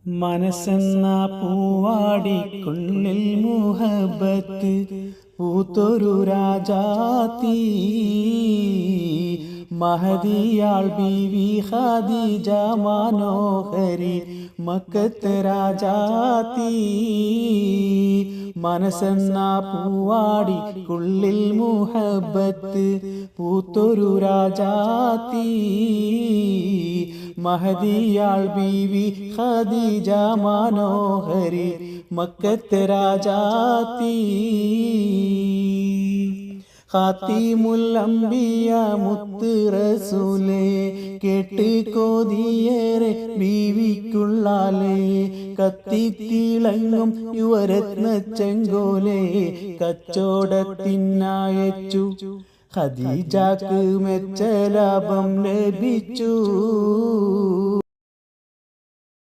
മനസ്സെന്ന പൂവാടിക്കുള്ളിൽ മുഹബത്ത് പൂത്തൊരു രാജാത്തി മഹദിയാൾ ബീവി ഖദീജ മനോഹരി മക്കത്ത് രാജാത്തി. മനസ്സെന്ന പൂവാടിക്കുള്ളിൽ മുഹബത്ത് പൂത്തൊരു രാജാത്തി മഹദിയാൾ ബീവി ഖദീജ മനോഹരി മക്കത്ത് രാജാത്തി. ഖാത്തിമുൽ അംബിയ മുത്ത് റസൂലേ കേട്ട് കോതിയേറെ ബീവിക്കുള്ളാലേ കത്തിത്തിളങ്ങും യുവരത്ന ചെങ്കോലേ കച്ചോടത്തിനയച്ചു ഖദീജക്ക് മെച്ചലാഭം ലഭിച്ചു.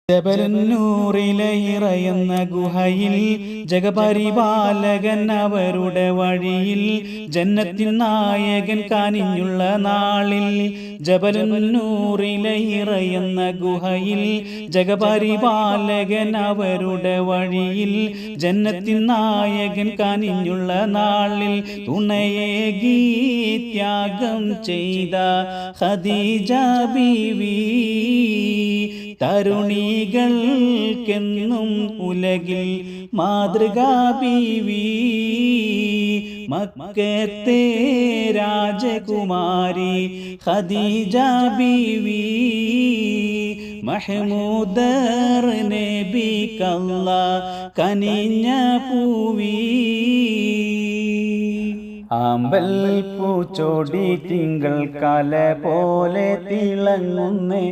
ജബലുന്നൂറിലയിറയുന്ന ഗുഹയിൽ ജഗപരിപാലകൻ അവരുടെ വഴിയിൽ ജന്നത്തിൻ നായകൻ കാനിഞ്ഞുള്ള നാളിൽ. ജബലുന്നൂറിലയിറയുന്ന ഗുഹയിൽ ജഗപരിപാലകൻ അവരുടെ വഴിയിൽ ജന്നത്തിൻ നായകൻ കാനിഞ്ഞുള്ള നാളിൽ തുണയേകി ത്യാഗം ചെയ്ത ഖദീജ ബീവി തരുണികൾക്കെന്നും ഉലകിൽ മാതൃകാ ബീവി. മക്കത്തെ രാജകുമാരി ഖദീജ ബീവി മഹ്മൂദർ നബിക്കല്ലാഹ് കനിഞ്ഞ പൂവി. ആമ്പൽ പൂച്ചോടി തിങ്കൾ കല പോലെ തിളങ്ങുന്നേ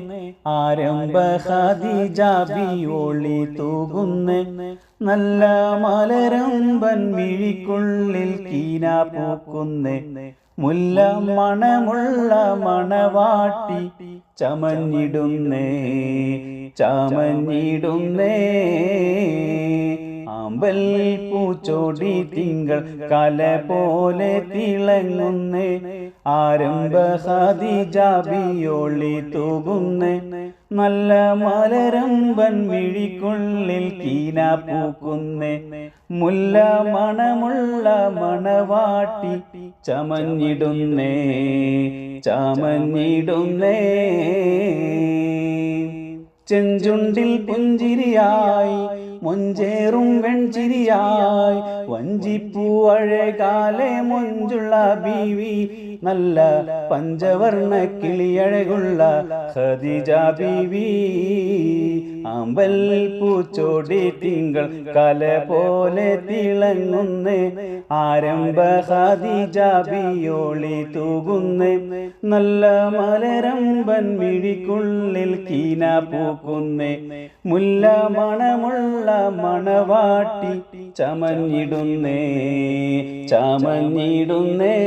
ആരംഭ ഖദീജ ബിയോളി തൂകുന്നേ നല്ല മലരമ്പൻ മിഴിക്കുള്ളിൽ കീന പൂക്കുന്നേ മുല്ല മണമുള്ള മണവാട്ടി ചമഞ്ഞിടുന്നേ ചമഞ്ഞിടുന്നേ. ആമ്പൽ പൂച്ചോടി തിങ്കൾ കല പോലെ തിളങ്ങുന്നേ ആരംഭ ഖദീജ ബിയോളി തൂകുന്നേ നല്ല മലരമ്പൻ മിഴിക്കുള്ളിൽ കീന പൂക്കുന്നേ മുല്ല മണമുള്ള മണവാട്ടി ചമഞ്ഞിടുന്നേ ചമഞ്ഞിടുന്നേ. ചെഞ്ചുണ്ടിൽ പുഞ്ചിരിയായി മൊഞ്ചേറും വെൺചിരിയായി വഞ്ചിപ്പൂ അഴകാലെ മൊഞ്ചുള്ള ബീവി നല്ല പഞ്ചവർണ്ണ കിളിയഴകുള്ള ഖദീജ ബീവി. ആമ്പൽ പൂച്ചോടി തിങ്കൾ കല പോലെ തിളങ്ങുന്നേ ആരംഭ ഖദീജ ബിയോളി തൂകുന്നേ നല്ല മലരമ്പൻ മിഴിക്കുള്ളിൽ കീന പൂക്കുന്നേ മുല്ല മണമുള്ള മണവാട്ടി ചമഞ്ഞിടുന്നേ ചമഞ്ഞിടുന്നേ.